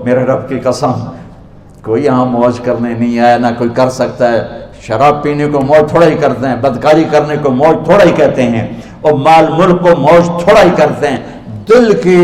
میرے رب کی قسم، کوئی یہاں موج کرنے نہیں آیا، نہ کوئی کر سکتا ہے۔ شراب پینے کو موج تھوڑا ہی کرتے ہیں، بدکاری کرنے کو موج تھوڑا ہی کہتے ہیں، اور مال ملک کو موج تھوڑا ہی کرتے ہیں، دل کی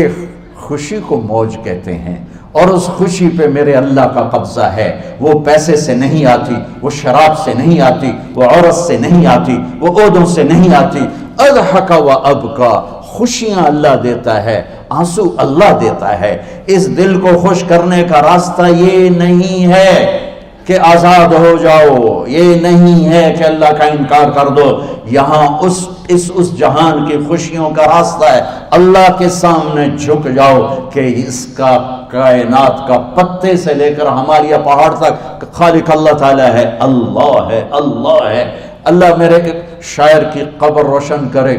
خوشی کو موج کہتے ہیں۔ اور اس خوشی پہ میرے اللہ کا قبضہ ہے، وہ پیسے سے نہیں آتی، وہ شراب سے نہیں آتی، وہ عورت سے نہیں آتی، وہ عہدوں سے نہیں آتی۔ اضحک و ابکا، خوشیاں اللہ دیتا ہے، آنسو اللہ دیتا ہے۔ اس دل کو خوش کرنے کا راستہ یہ نہیں ہے کہ آزاد ہو جاؤ، یہ نہیں ہے کہ اللہ کا انکار کر دو۔ یہاں اس جہان کی خوشیوں کا راستہ ہے، اللہ کے سامنے جھک جاؤ کہ اس کا کائنات کا پتے سے لے کر ہمالیہ پہاڑ تک خالق اللہ تعالیٰ ہے، اللہ ہے، اللہ ہے۔ اللہ میرے شاعر کی قبر روشن کرے۔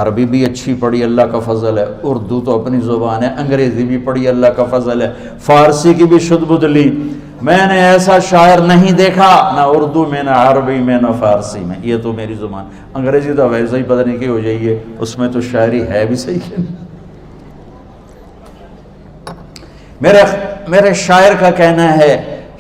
عربی بھی اچھی پڑھی، اللہ کا فضل ہے، اردو تو اپنی زبان ہے، انگریزی بھی پڑھی، اللہ کا فضل ہے، فارسی کی بھی شد بد لی۔ میں نے ایسا شاعر نہیں دیکھا، نہ اردو میں، نہ عربی میں، نہ فارسی میں، یہ تو میری زبان۔ انگریزی تو ویسے ہی پتہ نہیں کی ہو جائیے، اس میں تو شاعری ہے بھی صحیح ہے۔ میرے شاعر کا کہنا ہے،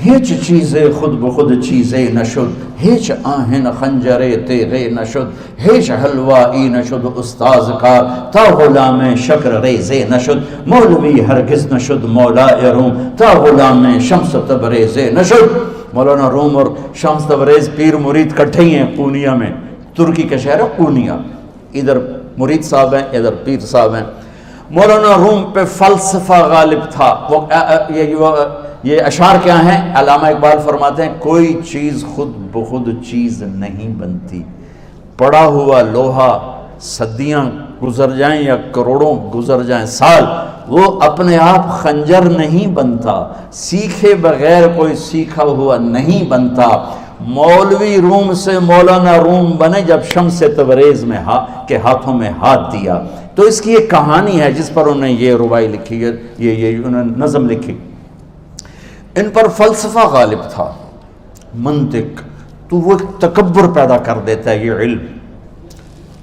ہیچ چیزیں خود بخود چیزیں نشد، ہیچ آہن خنجرے تیغے نشد، ہیچ حلوائی نشد استاذ کا، تا غلام شکر ریزے نشد، مولوی ہرگز نشد مولا روم، تا غلام شمس تبریزے نشد۔ مولانا روم اور شمس تبریز پیر مرید کٹھے ہی ہیں پونیا میں، ترکی کا شہر ہے پونیا، ادھر مرید صاحب ہیں، ادھر پیر صاحب ہیں۔ مولانا روم پہ فلسفہ غالب تھا۔ یہ اشعار کیا ہیں؟ علامہ اقبال فرماتے ہیں، کوئی چیز خود بخود چیز نہیں بنتی، پڑا ہوا لوہا صدیاں گزر جائیں یا کروڑوں گزر جائیں سال، وہ اپنے آپ خنجر نہیں بنتا، سیکھے بغیر کوئی سیکھا ہوا نہیں بنتا۔ مولوی روم سے مولانا روم بنے جب شمس تبریز میں کے ہاتھوں میں ہاتھ دیا۔ تو اس کی ایک کہانی ہے جس پر انہوں نے یہ ربائی لکھی ہے، یہ انہوں نے نظم لکھی۔ ان پر فلسفہ غالب تھا، منطق، تو وہ ایک تکبر پیدا کر دیتا ہے یہ علم۔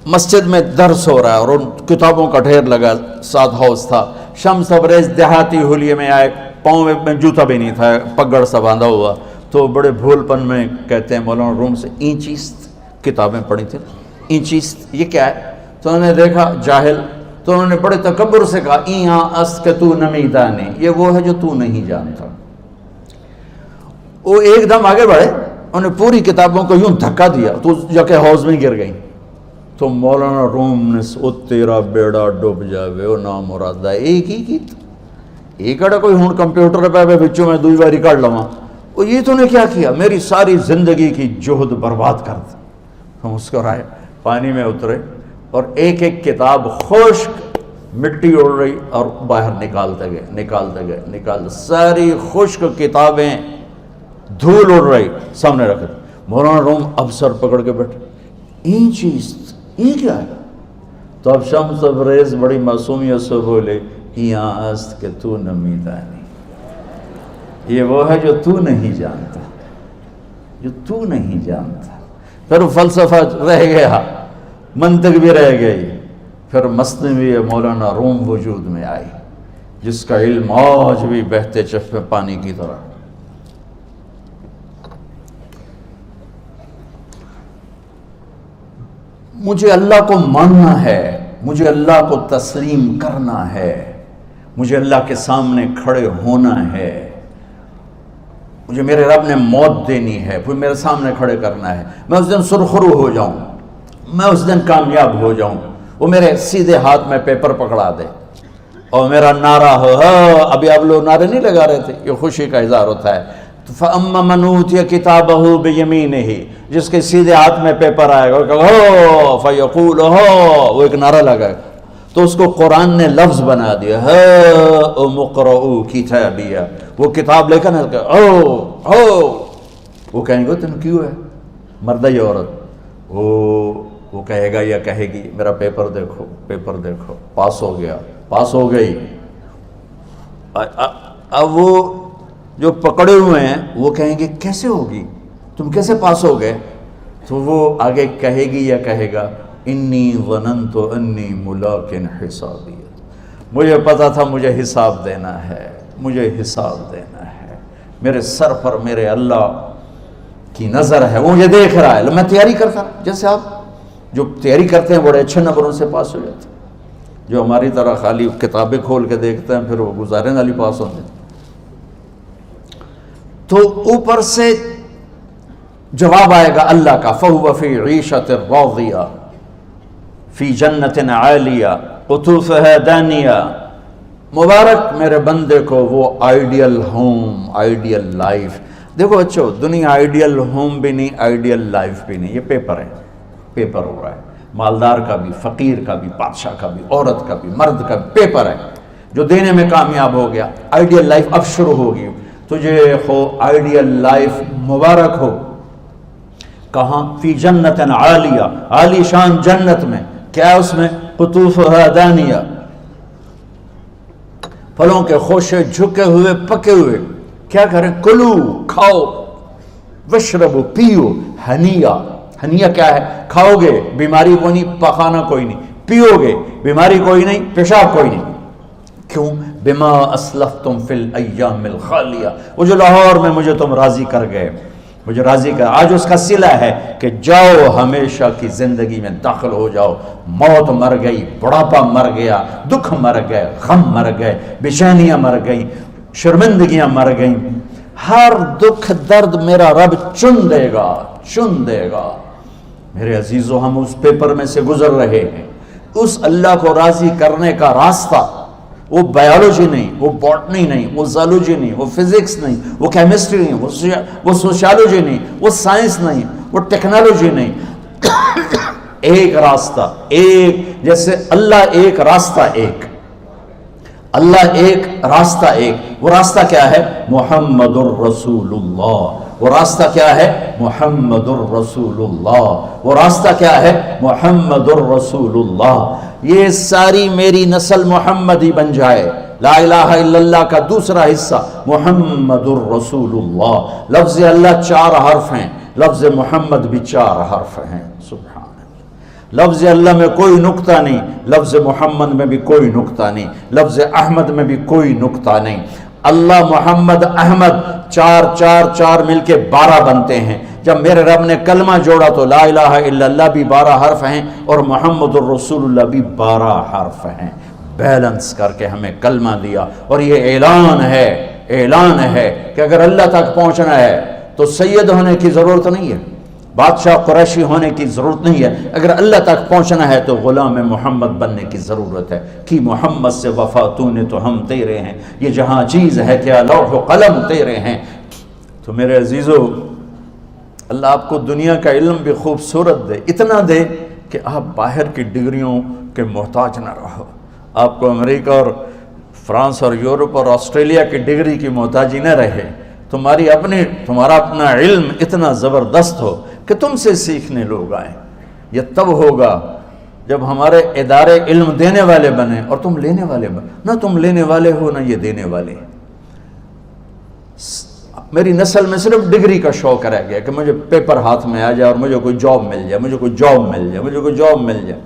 مسجد میں درس ہو رہا ہے اور ان کتابوں کا ڈھیر لگا، ساتھ ہاؤس تھا۔ شمس تبریز دیہاتی حلیے میں آئے، پاؤں میں جوتا بھی نہیں تھا، پگڑ سا باندھا ہوا، تو بڑے بھول پن میں کہتے ہیں مولانا روم سے، اینچیست کتابیں پڑھی تھیں، اینچیست یہ کیا ہے؟ تو انہوں نے دیکھا جاہل، تو انہوں نے بڑے تکبر سے کہا، ایہاں است کہ تو نمیدانی، یہ وہ ہے جو تو نہیں جانتا۔ وہ ایک دم آگے بڑھے، انہوں نے پوری کتابوں کو یوں دھکا دیا تو جا کے حوض میں گر گئی۔ تو مولانا روم نے او تیرا بیڑا ڈوب جاوے او نام مرادہ ایک ہی کی ایک اڑا کوئی ہون کمپیوٹر پہ بچوں میں دوئی باری کر لواں، وہ یہ تو نے کیا کیا، میری ساری زندگی کی جہد برباد کر دی۔ ہم مسکرائے، پانی میں اترے اور ایک ایک کتاب خشک مٹی اڑ رہی اور باہر نکالتے گئے، ساری خشک کتابیں دھول اڑ رہی سامنے رکھ دی۔ مولانا روم اب سر پکڑ کے بیٹھے، این چیز یہ کیا ہے؟ تو اب شمس تبریز بڑی معصومیت سے بولے، یہاں است کہ تو نمیدانی، یہ وہ ہے جو تو نہیں جانتا، جو تو نہیں جانتا۔ پھر فلسفہ رہ گیا، منطق بھی رہ گئی، پھر مثنوی مولانا روم وجود میں آئی، جس کا علم آج بھی بہتے چشمے پانی کی طرح۔ مجھے اللہ کو ماننا ہے، مجھے اللہ کو تسلیم کرنا ہے، مجھے اللہ کے سامنے کھڑے ہونا ہے، مجھے میرے رب نے موت دینی ہے، پھر میرے سامنے کھڑے کرنا ہے، میں اس دن سرخرو ہو جاؤں، میں اس دن کامیاب ہو جاؤں، وہ میرے سیدھے ہاتھ میں پیپر پکڑا دے اور میرا نعرہ ہو، ابھی آپ لوگ نعرے نہیں لگا رہے تھے، یہ خوشی کا اظہار ہوتا ہے۔ فَأَمَّا مَنْ أُوتِيَ كِتَابَهُ بِيَمِينِهِ، جس کے سیدھے ہاتھ میں پیپر آئے گا، فَيَقُولُ وہ ایک نعرہ لگائے گا، تو اس کو قرآن نے لفظ بنا دیا، هَاؤْمُ اقْرَءُوا كِتَابِيَهْ، وہ کتاب لے کر وہ کہیں گے تم کیوں ہے، مرد یا عورت، وہ کہے گا یا کہے گی میرا پیپر دیکھو، پیپر دیکھو، پاس ہو گیا، پاس ہو گئی۔ اب وہ جو پکڑے ہوئے ہیں وہ کہیں گے کیسے ہوگی، تم کیسے پاس ہو گئے؟ تو وہ آگے کہے گی یا کہے گا، انی ظننت انی ملاق حسابی، مجھے پتا تھا مجھے حساب دینا ہے، مجھے حساب دینا ہے، میرے سر پر میرے اللہ کی نظر ہے، وہ مجھے دیکھ رہا ہے۔ میں تیاری کرتا، جیسے آپ جو تیاری کرتے ہیں بڑے اچھے نمبروں سے پاس ہو جاتے ہیں، جو ہماری طرح خالی کتابیں کھول کے دیکھتے ہیں پھر وہ گزارے والی پاس ہوتے ہیں۔ تو اوپر سے جواب آئے گا اللہ کا، فَهُوَ فِي عِيشَةٍ رَاضِيَةٍ فِي جَنَّةٍ عَالِيَةٍ قُطُوفُهَا دَانِيَةٌ۔ مبارک میرے بندے کو وہ آئیڈیل ہوم، آئیڈیل لائف۔ دیکھو بچو، دنیا آئیڈیل ہوم بھی نہیں، آئیڈیل لائف بھی نہیں، یہ پیپر ہے، پیپر ہو رہا ہے، مالدار کا بھی، فقیر کا بھی، بادشاہ کا بھی، عورت کا بھی، مرد کا بھی پیپر ہے۔ جو دینے میں کامیاب ہو گیا، آئیڈیل لائف اب شروع ہوگی۔ تجھے ہو آئیڈیل لائف مبارک ہو۔ کہاں؟ فی جنت عالیہ، عالی شان جنت میں، کیا ہے اس میں؟ قطوفها دانیہ، پھلوں کے خوشے جھکے ہوئے پکے ہوئے۔ کیا کریں؟ کلو، کھاؤ، وشربو، پیو، ہنیہ۔ ہنیہ کیا ہے؟ کھاؤ گے بیماری کوئی نہیں، پخانہ کوئی نہیں، پیو گے بیماری کوئی نہیں، پیشاب کوئی نہیں۔ کیوں؟ بما اسلفتم فی الایام الخالیہ، وہ جو لاہور میں مجھے تم راضی کر گئے، مجھے راضی کر، آج اس کا صلہ ہے کہ جاؤ ہمیشہ کی زندگی میں داخل ہو جاؤ۔ موت مر گئی، بڑھاپا مر گیا، دکھ مر گئے، غم مر گئے، بے چینیاں مر گئیں، شرمندگیاں مر گئیں۔ ہر دکھ درد میرا رب چن دے گا، چن دے گا۔ میرے عزیزو، ہم اس پیپر میں سے گزر رہے ہیں۔ اس اللہ کو راضی کرنے کا راستہ، وہ بایولوجی نہیں، وہ باٹنی نہیں، وہ زالوجی نہیں، وہ فزکس نہیں، وہ کیمسٹری نہیں، وہ سوشیالوجی نہیں، وہ سائنس نہیں، وہ ٹیکنالوجی نہیں۔ ایک راستہ، ایک، جیسے اللہ ایک، راستہ ایک، اللہ ایک، راستہ ایک۔ وہ راستہ کیا ہے؟ محمد الرسول اللہ۔ وہ راستہ کیا ہے؟ محمد الرسول اللہ۔ وہ راستہ کیا ہے؟ محمد الرسول اللہ۔ یہ ساری میری نسل محمدی بن جائے۔ لا الہ الا اللہ کا دوسرا حصہ محمد الرسول اللہ۔ لفظ اللہ 4 حرف ہیں، لفظ محمد بھی 4 حرف ہیں۔ سبحان اللہ۔ لفظ اللہ میں کوئی نقطہ نہیں، لفظ محمد میں بھی کوئی نقطہ نہیں، لفظ احمد میں بھی کوئی نقطہ نہیں۔ اللہ، محمد، احمد، 4 4 4 مل کے 12 بنتے ہیں۔ جب میرے رب نے کلمہ جوڑا تو لا الہ الا اللہ بھی 12 حرف ہیں اور محمد الرسول اللہ بھی 12 حرف ہیں۔ بیلنس کر کے ہمیں کلمہ دیا، اور یہ اعلان ہے، اعلان ہے کہ اگر اللہ تک پہنچنا ہے تو سید ہونے کی ضرورت نہیں ہے، بادشاہ قریشی ہونے کی ضرورت نہیں ہے۔ اگر اللہ تک پہنچنا ہے تو غلام محمد بننے کی ضرورت ہے۔ کہ محمد سے وفا تو نے تو ہم تیرے ہیں، یہ جہاں چیز ہے کیا لوح و قلم تیرے ہیں۔ تو میرے عزیزو، اللہ آپ کو دنیا کا علم بھی خوبصورت دے، اتنا دے کہ آپ باہر کی ڈگریوں کے محتاج نہ رہو، آپ کو امریکہ اور فرانس اور یورپ اور آسٹریلیا کی ڈگری کی محتاجی نہ رہے، تمہارا اپنا علم اتنا زبردست ہو کہ تم سے سیکھنے لوگ آئیں۔ یہ تب ہوگا جب ہمارے ادارے علم دینے والے بنے اور تم لینے والے بنے، نہ تم لینے والے ہو نہ یہ دینے والے۔ میری نسل میں صرف ڈگری کا شوق رہ گیا کہ مجھے پیپر ہاتھ میں آ جائے اور مجھے کوئی جاب مل جائے، مجھے کوئی جاب مل جائے، مجھے کوئی جاب مل جائے۔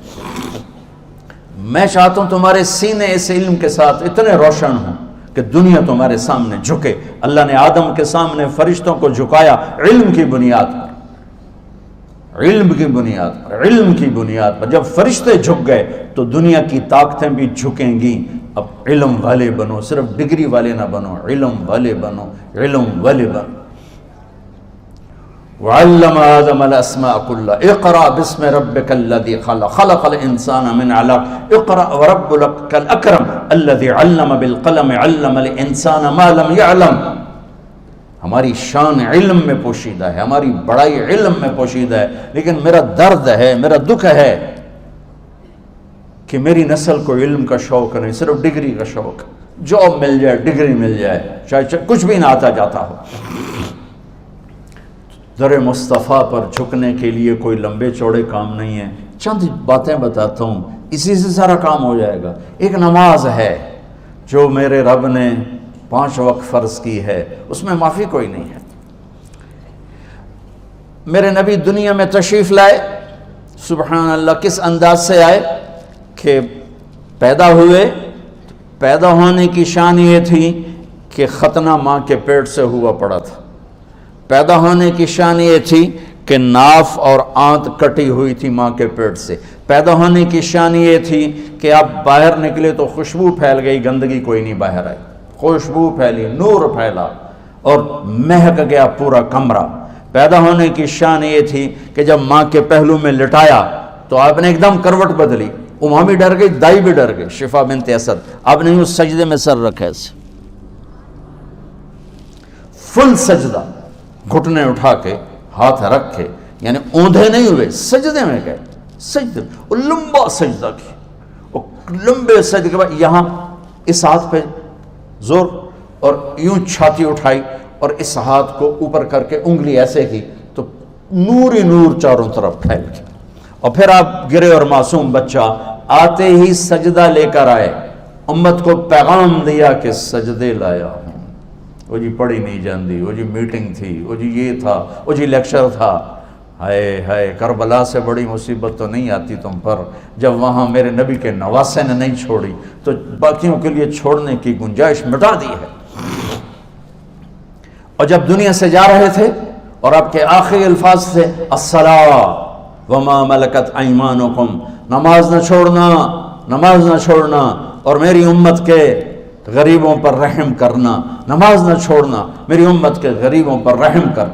میں چاہتا ہوں تمہارے سینے اس علم کے ساتھ اتنے روشن ہوں کہ دنیا تمہارے سامنے جھکے۔ اللہ نے آدم کے سامنے فرشتوں کو جھکایا علم کی بنیاد پر، علم کی بنیاد پر، علم کی بنیاد پر۔ جب فرشتے جھک گئے تو دنیا کی طاقتیں بھی جھکیں گی۔ اب علم والے بنو، صرف ڈگری والے نہ بنو، علم والے بنو، علم والے بنو۔ وعلم آدم الاسماء كلها اقرأ باسم ربك الذي خلق خلق الانسان من علق اقرأ وربك الاكرم الذي علم بالقلم علم الانسان ما لم يعلم۔ ہماری شان علم میں پوشیدہ ہے، ہماری بڑائی علم میں پوشیدہ ہے، لیکن میرا درد ہے، میرا دکھ ہے کہ میری نسل کو علم کا شوق نہیں، صرف ڈگری کا شوق۔ جاب مل جائے، ڈگری مل جائے، چاہے کچھ بھی نہ آتا جاتا ہو۔ در مصطفیٰ پر جھکنے کے لیے کوئی لمبے چوڑے کام نہیں ہیں، چند باتیں بتاتا ہوں، اسی سے سارا کام ہو جائے گا۔ ایک نماز ہے جو میرے رب نے 5 وقت فرض کی ہے، اس میں معافی کوئی نہیں ہے۔ میرے نبی دنیا میں تشریف لائے، سبحان اللہ، کس انداز سے آئے کہ پیدا ہوئے، پیدا ہونے کی شان یہ تھی کہ ختنہ ماں کے پیٹ سے ہوا پڑا تھا۔ پیدا ہونے کی شان یہ تھی کہ ناف اور آنت کٹی ہوئی تھی ماں کے پیٹ سے۔ پیدا ہونے کی شان یہ تھی کہ آپ باہر نکلے تو خوشبو پھیل گئی، گندگی کوئی نہیں باہر آئی، خوشبو پھیلی، نور پھیلا اور مہک گیا پورا کمرہ۔ پیدا ہونے کی شان یہ تھی کہ جب ماں کے پہلو میں لٹایا تو آپ نے ایک دم کروٹ بدلی، اماں بھی ڈر گئی، دائی بھی ڈر گئی، شفا بنت اسد۔ آپ نے اس سجدے میں سر رکھا ایسے، فل سجدہ، گھٹنے اٹھا کے ہاتھ رکھے، یعنی اوندھے نہیں ہوئے، سجدے میں گئے، سجدے وہ لمبا سجدہ کی، وہ لمبے سجدے کے بعد یہاں اس ہاتھ پہ زور اور یوں چھاتی اٹھائی اور اس ہاتھ کو اوپر کر کے انگلی ایسے کی تو نور ہی نور چاروں طرف پھیل گیا، اور پھر آپ گرے اور معصوم بچہ آتے ہی سجدہ لے کر آئے، امت کو پیغام دیا کہ سجدے لایا ہوں۔ وہ جی پڑھی نہیں جاندی، وہ جی میٹنگ تھی، وہ جی یہ تھا، وہ جی لیکچر تھا، ہائے ہائے کربلا سے بڑی مصیبت تو نہیں آتی تم پر جب وہاں میرے نبی کے نواسے نے نہیں چھوڑی تو باقیوں کے لیے چھوڑنے کی گنجائش مٹا دی ہے۔ اور جب دنیا سے جا رہے تھے اور آپ کے آخری الفاظ تھے الصلاۃ وما ملکت ایمانکم، نماز نہ چھوڑنا، نماز نہ چھوڑنا، اور میری امت کے غریبوں پر رحم کرنا، نماز نہ چھوڑنا، میری امت کے غریبوں پر رحم کر۔